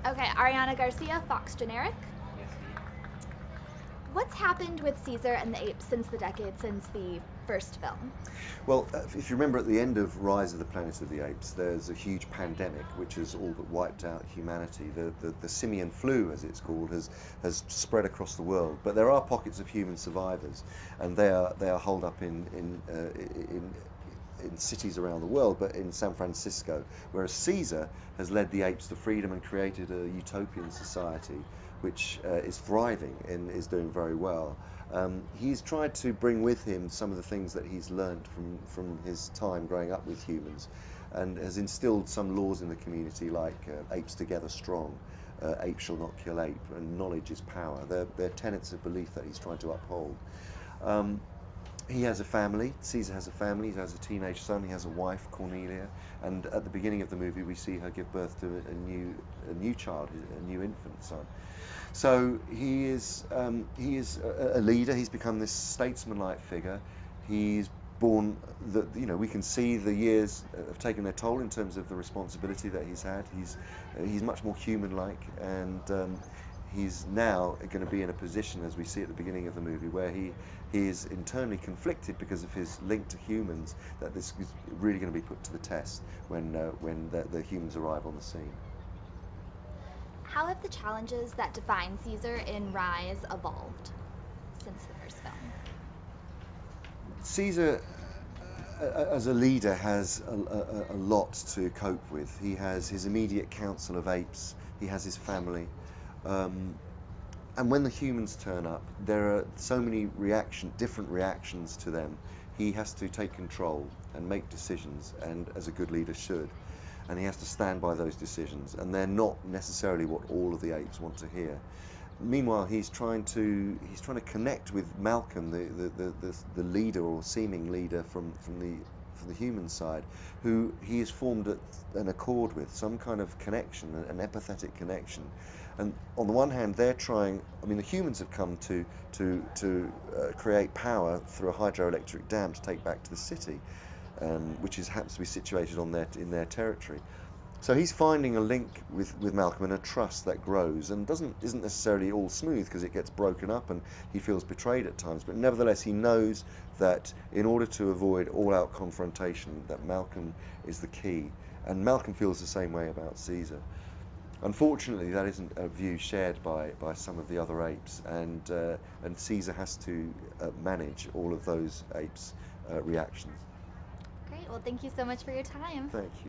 Okay, Ariana Garcia, Fox Generic. Yes, Steve. What's happened with Caesar and the apes since the decade since the first film? Well, if you remember at the end of Rise of the Planet of the Apes, there's a huge pandemic which has all but wiped out humanity. The simian flu, as it's called, has spread across the world. But there are pockets of human survivors, and they are holed up in cities around the world, but in San Francisco, whereas Caesar has led the apes to freedom and created a utopian society which is thriving and is doing very well. He's tried to bring with him some of the things that he's learnt from his time growing up with humans, and has instilled some laws in the community like apes together strong, ape shall not kill ape, and knowledge is power. They're tenets of belief that he's trying to uphold. Um, he has a family. Caesar has a family. He has a teenage son. He has a wife, Cornelia, and at the beginning of the movie, we see her give birth to a new child, a new infant son. So he is a leader. He's become this statesman-like figure. He's born that, we can see the years have taken their toll in terms of the responsibility that he's had. He's much more human-like, and he's now going to be in a position, as we see at the beginning of the movie, where he is internally conflicted because of his link to humans, that this is really going to be put to the test when the humans arrive on the scene. How have the challenges that define Caesar in Rise evolved since the first film? Caesar, as a leader, has a lot to cope with. He has his immediate council of apes, he has his family, and when the humans turn up, there are so many different reactions to them. He has to take control and make decisions, and as a good leader should. And he has to stand by those decisions, and they're not necessarily what all of the apes want to hear. Meanwhile, he's trying to connect with Malcolm, the leader or seeming leader from the human side, who he has formed an accord with, some kind of connection, an empathetic connection. And on the one hand, they're trying. I mean, the humans have come to create power through a hydroelectric dam to take back to the city, which happens to be situated in their territory. So he's finding a link with Malcolm and a trust that grows and isn't necessarily all smooth, because it gets broken up and he feels betrayed at times. But nevertheless, he knows that in order to avoid all-out confrontation, that Malcolm is the key. And Malcolm feels the same way about Caesar. Unfortunately, that isn't a view shared by some of the other apes, and Caesar has to manage all of those apes' reactions. Great. Well, thank you so much for your time. Thank you.